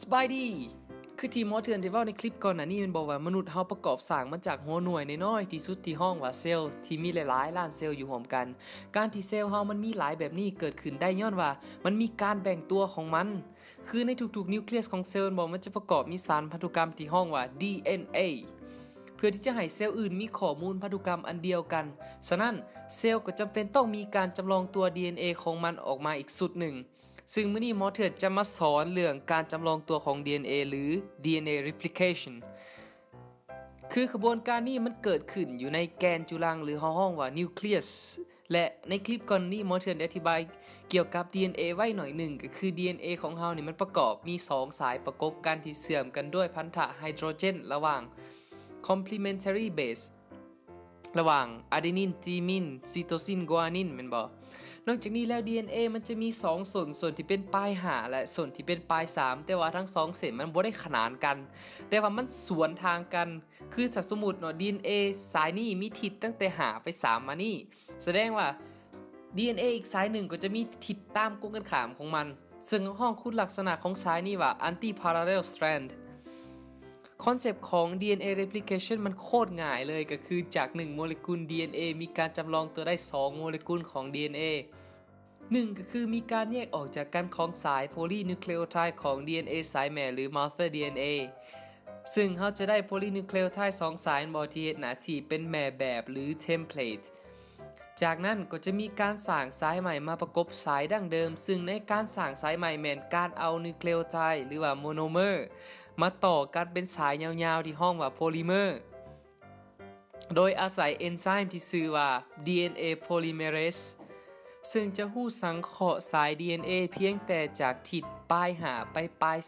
สบายดีคือที่หมอเถื่อนที่เว้าในคลิปก่อนหน้านี้มันบอกว่ามนุษย์เฮาประกอบสร้างมาจากหัวหน่วยน้อยๆที่สุดที่ห้องว่าเซลล์ที่มีหลายๆล้านเซลล์อยู่รวมกันการที่เซลล์เฮามันมีหลายแบบนี้เกิดขึ้นได้ย้อนว่ามันมีการแบ่งตัวของมันคือในทุกๆนิวเคลียสของเซลล์บอกมันจะประกอบมีสารพันธุกรรมที่ห้องว่า DNA เพื่อที่จะให้เซลล์อื่นมีข้อมูลพันธุกรรมอันเดียวกันฉะนั้นเซลล์ก็จำเป็นต้องมีการจำลองตัว DNA ของมันออกมาอีกสุดหนึ่งซึ่งมื้อนี้หมอเถื่อนจะมาสอนเรื่องการจำลองตัวของ DNA หรือ DNA replication คือขบวนการนี้มันเกิดขึ้นอยู่ในแกนจุลังหรือห้องว่านิวเคลียสและในคลิปก่อนนี้หมอเถื่อนได้อธิบายเกี่ยวกับ DNA ไว้หน่อยหนึ่งก็คือ DNA ของเฮานี่มันประกอบมี2สายประกบกันที่เชื่อมกันด้วยพันธะไฮโดรเจนระหว่าง complementary base ระหว่างอะดีนินธีมินซิโตซินกัวานินแม่นบ่นอกจากนี้แล้ว DNA มันจะมี2ส่วนที่เป็นปลาย5และส่วนที่เป็นปลาย3แต่ว่าทั้ง2เส้นมันบ่ได้ขนานกันแต่ว่ามันสวนทางกันคือถ้าสมมุติเนาะ DNA สายนี้มีทิศตั้งแต่5ไป3มานี่แสดงว่า DNA อีกสายหนึ่งก็จะมีทิศตามกงกันข้ามของมันซึ่งห้องคุณลักษณะของสายนี้ว่า anti parallel strandคอนเซปต์ของ DNA replication มันโคตรง่ายเลยก็คือจาก1โมเลกุล DNA มีการจำลองตัวได้2โมเลกุลของ DNA 1ก็คือมีการแยกออกจากกันของสายโพลีนิวเคลีโอไทด์ของ DNA สายแม่หรือ mother DNA ซึ่งเขาจะได้โพลีนิวเคลีโอไทด์2สายบที่เฮ็ดหน้าที่เป็นแม่แบบหรือ template จากนั้นก็จะมีการสร้างสายใหม่มาประกบสายดั้งเดิมซึ่งในการสร้างสายใหม่แม่นการเอานิวเคลีโอไทด์หรือว่าโมโนเมอร์มาต่อกันเป็นสายยาวๆที่ห้องว่าโพลิเมอร์โดยอาศัยเอนไซม์ที่ชื่อว่า DNA polymerase ซึ่งจะหู้สังเคราะห์สาย DNA เพียงแต่จากทิศปลายหาไปปลาย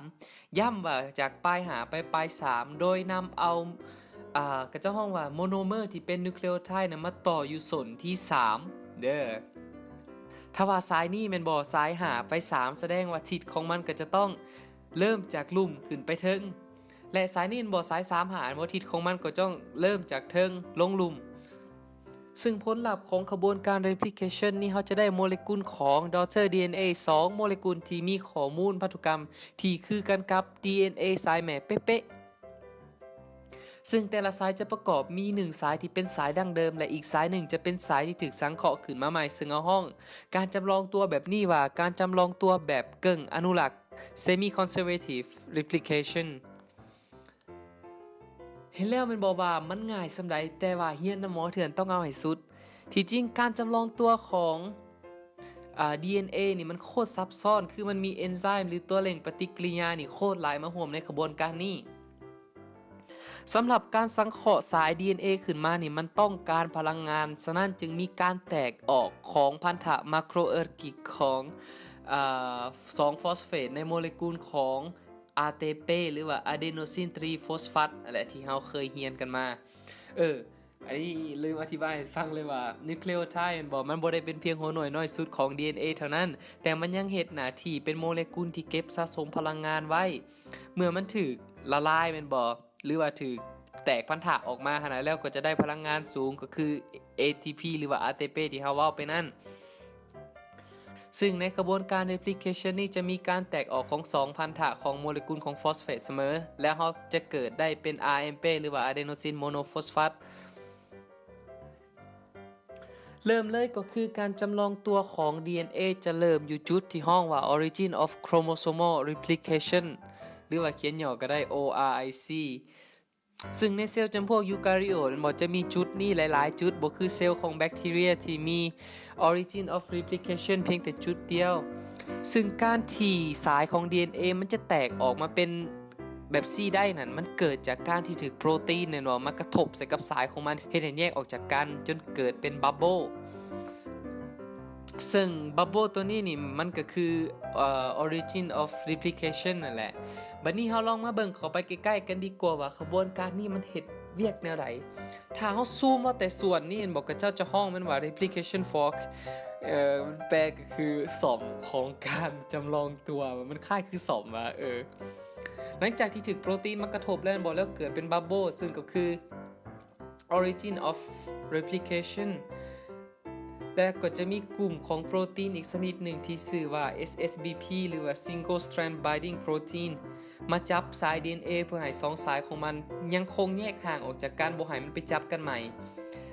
3ย้ำว่าจากปลายหาไปปลาย3โดยนำเอาก็จะห้องว่าโมโนเมอร์ที่เป็นนิวเคลีโอไทด์มาต่ออยู่ส่วนที่3เด้อถ้าว่าสายนี้แม่นบ่สายหาไป3แสดงว่าทิศของมันก็จะต้องเริ่มจากลุ่มขึ้นไปเทิงและสายนี้บ่สาย3หาบ่ทิศของมันก็ต้องเริ่มจากเทิงลงลุ่มซึ่งผลลัพธ์ของขบวนการ replication นี้เขาจะได้โมเลกุลของ daughter DNA 2โมเลกุลที่มีข้อมูลพันธุกรรมที่คือกันกับ DNA สายแม่เป๊ะๆซึ่งแต่ละสายจะประกอบมี1สายที่เป็นสายดั้งเดิมและอีกสายหนึ่งจะเป็นสายที่ถูกสังเคราะห์ขึ้นมาใหม่ซึ่งเอาห้องการจำลองตัวแบบนี้ว่าการจำลองตัวแบบกึ่งอนุรักษ์ semi conservative replication เห็นแล้วมันบอกว่ามันง่ายสำใดแต่ว่าเฮียนหมอเถื่อนต้องเอาให้สุดที่จริงการจำลองตัวของDNA นี่มันโคตรซับซ้อนคือมันมีเอนไซม์หรือตัวเร่งปฏิกิริยานี่โคตรหลายมาร่วมในกระบวนการนี้สำหรับการสังเคราะห์สาย DNA ขึ้นมานี่มันต้องการพลังงานฉะนั้นจึงมีการแตกออกของพันธะมาโครเออร์กิกของ2 ฟอสเฟตในโมเลกุลของ ATP หรือว่าอะดีโนซิน3 ฟอสฟัตอะไรที่เราเคยเรียนกันมาอันนี้ลืมอธิบายให้ฟังเลยว่านิวเคลีโอไทด์มันบ่ได้เป็นเพียงหัวหน่วยน้อยสุดของ DNA เท่านั้นแต่มันยังเฮ็ดหน้าที่เป็นโมเลกุลที่เก็บสะสมพลังงานไว้เมื่อมันถูกละลายหรือว่าถูกแตกพันธะออกมาขนาดแล้วก็จะได้พลังงานสูงก็คือ ATP หรือว่า ATP ที่เฮาเว้าไปนั่นซึ่งในกระบวนการ replication นี้จะมีการแตกออกของ2พันธะของโมเลกุลของฟอสเฟตเสมอแล้วเราจะเกิดได้เป็น AMP หรือว่า adenosine monophosphate เริ่มเลยก็คือการจำลองตัวของ DNA จะเริ่มอยู่จุดที่ห้องว่า origin of chromosomal replication หรือว่าเขียนย่อก็ได้ ORIC ซึ่งในเซลล์จำพวกยูการิโอตมันจะมีจุดนี้หลายๆจุดบ่คือเซลล์ของแบคทีเรียที่มี origin of replication เพียงแต่จุดเดียวซึ่งการที่สายของ DNA มันจะแตกออกมาเป็นแบบซีได้นั่นมันเกิดจากการที่ถูกโปรตีนเนี่ยมากระทบใส่กับสายของมันเฮ็ดให้แยกออกจากกันจนเกิดเป็นบับเบิ้ลซึ่งบับเบิ้ลตัวนี้นี่มันก็คือorigin of replication นั่นแหละบัดนี้เราลองมาเบิ่งเข้าไปใกล้ๆกันดีกว่าว่าขบวนการนี้มันเฮ็ดเวียกแนวใดถ้าเราซูมว่าแต่ส่วนนี้บอกกับเจ้าจะห้องมันว่า replication fork มันแปลก็คือสมของการจำลองตัวมันคล้ายคือสมว่าหลังจากที่ถูกโปรตีนมากระทบแล้วบอกแล้วเกิดเป็นบับเบิ้ลซึ่งก็คือ origin of replication และก็จะมีกลุ่มของโปรตีนอีกชนิดหนึ่งที่ชื่อว่า SSBP หรือว่า Single Strand Binding Protein มาจับสาย DNA เพื่อให้สองสายของมันยังคงแยกห่างออกจากกันบ่ให้มันไปจับกันใหม่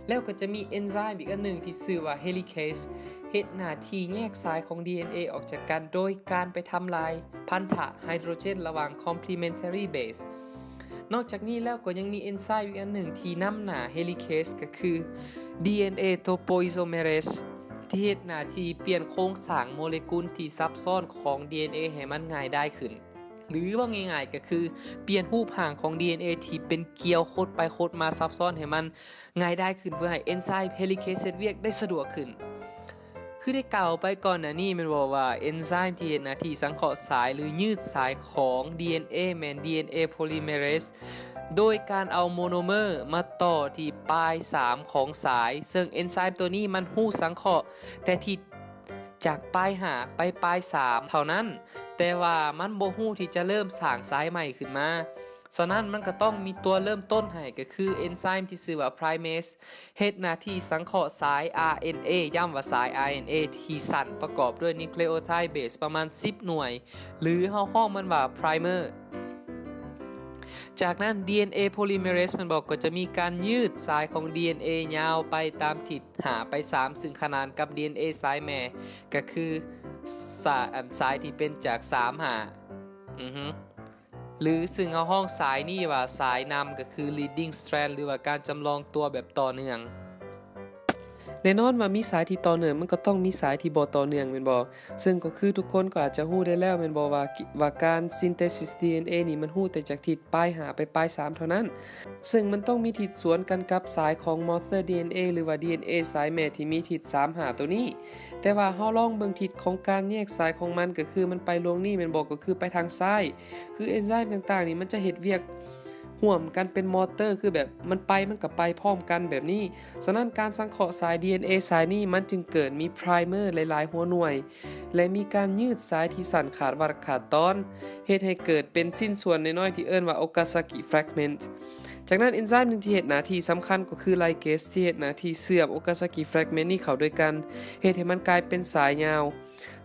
แล้วก็จะมีเอนไซม์อีกอันหนึ่งที่ชื่อว่า Helicase เฮ็ดหน้าที่แยกสายของ DNA ออกจากกันโดยการไปทำลายพันธะไฮโดรเจนระหว่าง complementary base นอกจากนี้แล้วก็ยังมีเอนไซม์อีกอันหนึ่งที่นำหน้า Helicase ก็คือ DNA topoisomerase ที่เฮ็ดหน้าที่เปลี่ยนโครงสร้างโมเลกุลที่ซับซ้อนของ DNA ให้มันง่ายได้ขึ้นหรือว่าง่ายๆก็คือเปลี่ยนรูปร่างของ DNA ที่เป็นเกลียวโคตรไปโคตรมาซับซ้อนให้มันง่ายได้ขึ้นเพื่อให้เอนไซม์ Helicase เวียกได้สะดวกขึ้นคือได้กล่าวไปก่อนหน้านี้มันบอกว่าเอนไซม์ที่เฮ็ดหน้าที่สังเคราะห์สายหรือยืดสายของ DNA แม่น DNA polymerase โดยการเอาโมโนเมอร์มาต่อที่ปลาย3ของสายซึ่งเอนไซม์ตัวนี้มันฮู้สังเคราะห์แต่ที่จากปลาย5ไปปลาย3เท่านั้นแต่ว่ามันบ่ฮู้ที่จะเริ่มสร้างสายใหม่ขึ้นมาฉะนั้นมันก็ต้องมีตัวเริ่มต้นให้ก็คือเอนไซม์ที่ชื่อว่า Primase เฮ็ดหน้าที่สังเคราะห์สาย RNA ย้ำว่าสาย RNA ที่สั้นประกอบด้วยนิวเคลีโอไทด์เบสประมาณ10หน่วยหรือเฮาฮ้องมันว่า Primerจากนั้น DNA polymerase มันบอกก็จะมีการยืดสายของ DNA ยาวไปตามทิศหาไป3ซึ่งขนานกับ DNA สายแม่ก็คือสายที่เป็นจาก3หาหรือซึ่งเอาห้องสายนี่ว่าสายนำก็คือ leading strand หรือว่าการจำลองตัวแบบต่อเนื่องแน่นอนว่ามีสายที่ต่อเนื่องมันก็ต้องมีสายที่บ่ต่อเนื่องแม่นบ่ซึ่งก็คือทุกคนก็อาจจะฮู้ได้แล้วแม่นบ่ว่าการ synthesis DNA นี่มันฮู้แต่จากทิศปลาย5ไปปลาย3เท่านั้นซึ่งมันต้องมีทิศสวนกันกับสายของ mother DNA หรือว่า DNA สายแม่ที่มีทิศ3 5ตัวนี้แต่ว่าเฮาลองเบิ่งทิศของการแยกสายของมันก็คือมันไปลงนี่แม่นบ่ก็คือไปทางซ้ายคือเอนไซม์ต่างๆนี่มันจะเฮ็ดเวียกร่วมกันเป็นมอเตอร์คือแบบมันก็ไปพร้อมกันแบบนี้ฉะนั้นการสังเคราะห์สาย DNA สายนี้มันจึงเกิดมีไพรเมอร์หลายๆหัวหน่วยและมีการยืดสายที่สั่นขาดวรรคขาดตอนเฮ็ดให้เกิดเป็นสิ้นส่วนน้อยๆที่เอิ้นว่า Okazaki fragment จากนั้นเอนไซม์หนึ่งที่เฮ็ดหน้าที่สำคัญก็คือไลเกสที่เฮ็ดหน้าที่เชื่อม Okazaki fragment นี้เข้าด้วยกันเฮ็ดให้มันกลายเป็นสายยาว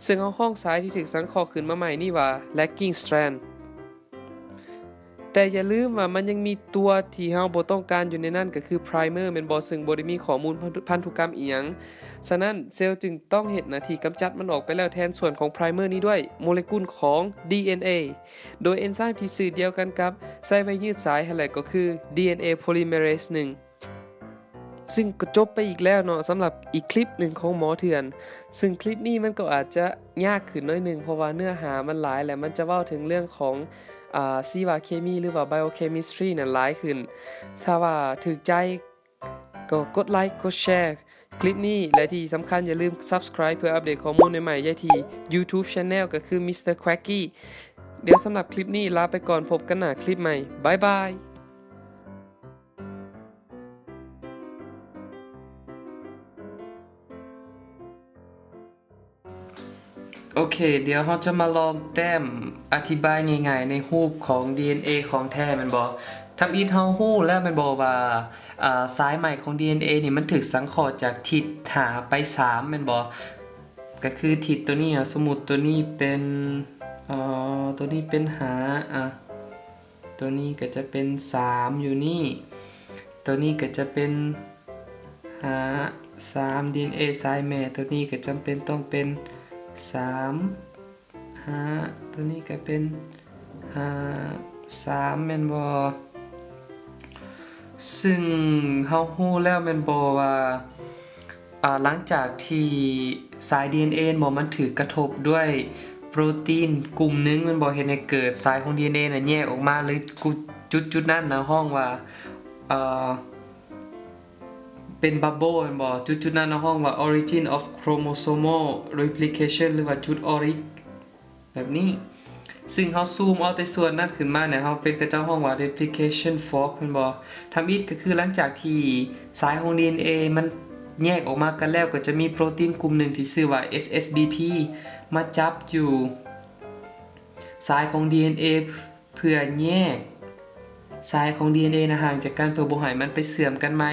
ซึ่งเอาห้องสายที่ถูกสังเคราะห์ขึ้นมาใหม่นี่ว่า lagging strandแต่อย่าลืมว่ามันยังมีตัวที่เฮาบ่ต้องการอยู่ในนั้นก็คือ primer แม่นบ่ซึ่งบ่ได้มีข้อมูลพันธุกรรมอีหยังฉะนั้นเซลล์จึงต้องเฮ็ดหน้าที่กำจัดมันออกไปแล้วแทนส่วนของ primer นี้ด้วยโมเลกุลของ DNA โดยเอนไซม์ที่สื่อเดียวกันกับใช้ไว้ยืดสายนั่นแหละก็คือ DNA polymerase 1ซึ่งก็จบไปอีกแล้วเนาะสำหรับอีกคลิปหนึ่งของหมอเถื่อนซึ่งคลิปนี้มันก็อาจจะยากขึ้นน้อยนึงเพราะว่าเนื้อหามันหลายและมันจะเว้าถึงเรื่องของชีวเคมีหรือว่า biochemistry นั้นหลายขึ้นถ้าว่าถูกใจก็กดไลค์กดแชร์คลิปนี้และที่สำคัญอย่าลืม subscribe เพื่ออัปเดตข้อมูลใหม่ๆได้ที่ YouTube Channel ก็คือ Mr. Quacky เดี๋ยวสำหรับคลิปนี้ลาไปก่อนพบกันหน้าคลิปใหม่บ๊ายบายโอเคเดี๋ยวเราจะมาลองแต้มอธิบายง่ายๆในรูปของ DNA ของแท้แม่นบ่ทำอีเฮาฮู้แล้วแม่นบ่ว่าสายใหม่ของ DNA นี่มันถูกสังเคราะห์จากทิศหาไป3แม่นบ่ก็คือทิศตัวนี้สมมุติตัวนี้เป็นตัวนี้เป็นหาตัวนี้ก็จะเป็น3อยู่นี่ตัวนี้ก็จะเป็นหา3 DNA สายแม่ตัวนี้ก็จำเป็นต้องเป็น3 5ตัวนี้ก็เป็น5 3แม่นบ่ซึ่งเฮาฮู้แล้วแม่นบ่ว่าหลังจากที่สาย DNA บ่มันถูกกระทบด้วยโปรตีนกลุ่มนึงมันบ่เฮ็ดให้เกิดสายของ DNA น่ะแยกออกมาเลยจุดๆนั้นนะห้องว่าเป็นบับเบิ้ลแม่นบ่จุดๆนั้นนะห้องว่า origin of chromosomal replication หรือว่าจุด oric แบบนี้ซึ่งเฮาซูมเอาแต่ส่วนนั้นขึ้นมาเนี่ยเฮาเป็นกระเจ้าห้องว่า replication fork แม่นบ่ทำอีกก็คือหลังจากที่สายของ DNA มันแยกออกมากันแล้วก็จะมีโปรตีนกลุ่มหนึ่งที่ชื่อว่า SSBP มาจับอยู่สายของ DNA เพื่อแยกสายของ DNA นะห่างจากกันเพื่อบ่ให้มันไปเสื่อมกันไหม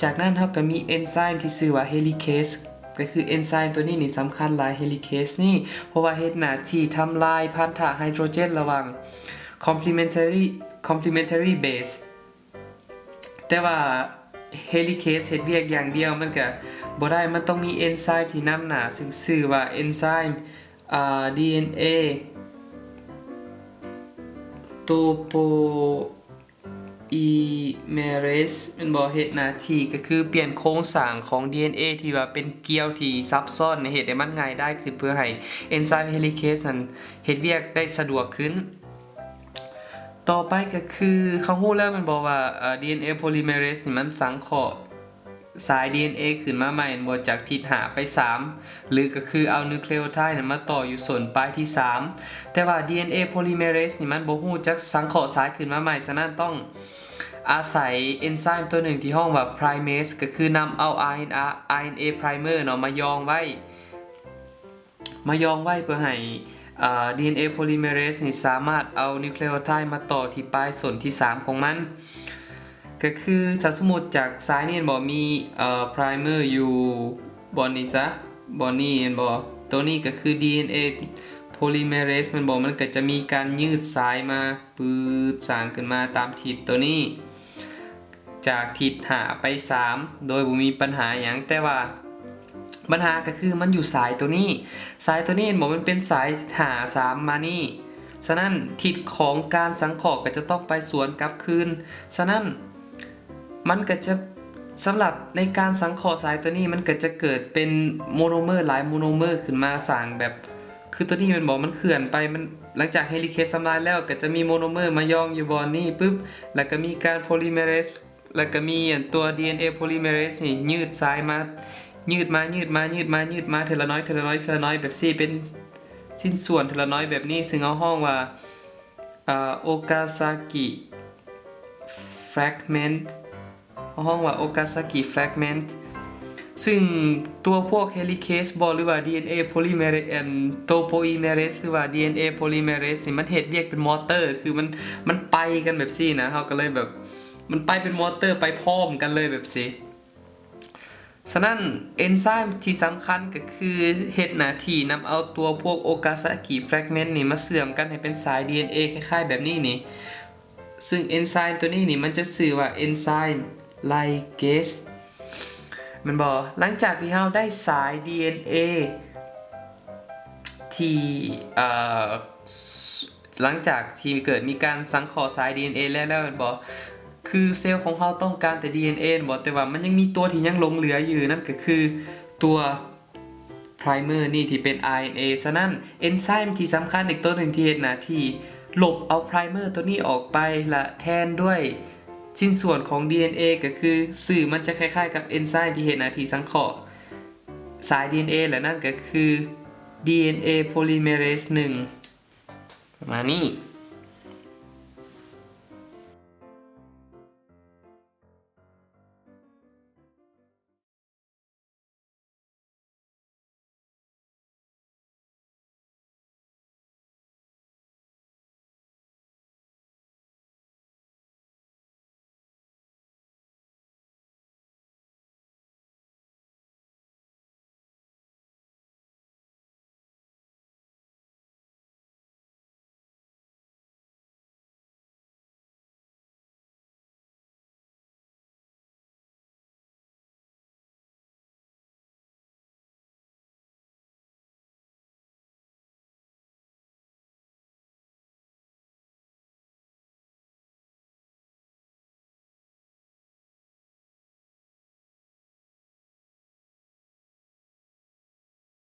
จากนั้นเฮาก็มีเอนไซม์ที่ชื่อว่า Helicase ก็คือเอนไซม์ตัวนี้นี่สำคัญหลายเฮลิเคสนี่เพราะว่าเฮ็ดหน้าที่ทำลายพันธะไฮโดรเจนระหว่าง complementary base แต่ว่าเฮลิเคสเฮ็ดเวียกอย่างเดียวมันก็บ่ได้มันต้องมีเอนไซม์ที่นำหน้าซึ่งชื่อว่าเอนไซม์DNA topoimerase มันบ่เฮ็ดหน้าที่ก็คือเปลี่ยนโครงสร้างของ DNA ที่ว่าเป็นเกลียวที่ซับซ้อนในเฮ็ดให้มันง่ายได้ขึ้นเพื่อให้เอนไซม์เฮลิเคสนั้นเฮ็ดเวียกได้สะดวกขึ้นต่อไปก็คือเขาฮู้แล้วมันบอกว่าDNA polymerase นี่มันสังเคราะห์สาย DNA ขึ้นมาใหม่บ่จากทิศหาไป3หรือก็คือเอานิวเคลียไทด์นั้นมาต่ออยู่ส่วนปลายที่3แต่ว่า DNA polymerase นี่มันบ่ฮู้จักสังเคราะห์สายขึ้นมาใหม่ฉะนั้นต้องอาศัยเอนไซม์ตัวหนึ่งที่ห้องว่า primase ก็คือนำเอา RNA primer เนาะมายองไว้เพื่อให้DNA polymerase นี่สามารถเอานิวเคลียไทด์มาต่อที่ปลายส่วนที่3ของมันก็คือถ้าสมมุติจากซ้ายนี่บ่มีprimer อยู่บ่นี้ซะบ่นี้เห็นบ่ตัวนี้ก็คือ DNA polymerase มันก็จะมีการยืดสายมาปืดสร้างขึ้นมาตามทิศตัวนี้จากทิศหาไป3โดยบ่มีปัญหาหยังแต่ว่าปัญหาก็คือมันอยู่สายตัวนี้เห็นบ่มันเป็นสายหา3มานี่ฉะนั้นทิศของการสังเคราะห์ก็จะต้องไปสวนกลับคืนฉะนั้นมันก็จะสำหรับในการสังเคราะห์สายตัวนี้มันก็จะเกิดเป็นโมโนเมอร์หลายโมโนเมอร์ขึ้นมาสร้างแบบคือตัวนี้มันบอกมันเคลื่อนไปมันหลังจากเฮลิเคสทำลายแล้วก็จะมีโมโนเมอร์มายองอยู่บนนี้ปึ๊บแล้วก็มีการโพลิเมเรสแล้วก็มีตัว DNA โพลิเมเรสนี่ยืดสายมายืดมาเทละน้อยแบบซี่เป็นสิ้นส่วนเทละน้อยแบบนี้ซึ่งเอาห้องว่าโอกาซากิแฟรกเมนต์ห้องว่าโอกาซากิแฟรกเมนต์ซึ่งตัวพวกเฮลิเคสหรือว่า DNA polymerase topoimerase หรือว่า DNA polymerase นี่มันเฮ็ดเรียกเป็นมอเตอร์คือมันไปกันแบบซี่นะเฮาก็เลยแบบมันไปเป็นมอเตอร์ไปพร้อมกันเลยแบบซี่ฉะนั้นเอนไซม์ที่สำคัญก็คือเฮ็ดหน้าที่นำเอาตัวพวกโอกาซากิแฟรกเมนต์นี่มาเสื่อมกันให้เป็นสาย DNA คล้ายๆแบบนี้นี่ซึ่งเอนไซม์ตัวนี้นี่มันจะชื่อว่าเอนไซม์ไลเกสมันบอกหลังจากที่เราได้สาย DNA ที่หลังจากที่เกิดมีการสังเคราะห์สาย DNA แล้วมันบอกคือเซลล์ของเราต้องการแต่ DNA บอกแต่ว่ามันยังมีตัวที่ยังหลงเหลืออยู่นั่นก็คือตัว primer นี่ที่เป็น RNA ฉะนั้นเอนไซม์ที่สำคัญอีกตัวหนึ่งที่เฮ็ดหน้าที่ลบเอา primer ตัวนี้ออกไปและแทนด้วยชิ้นส่วนของ DNA ก็คือสื่อมันจะคล้ายๆกับเอนไซม์ที่เฮ็ดหน้าที่สังเคราะห์สาย DNA และนั่นก็คือ DNA polymerase 1ประมาณนี้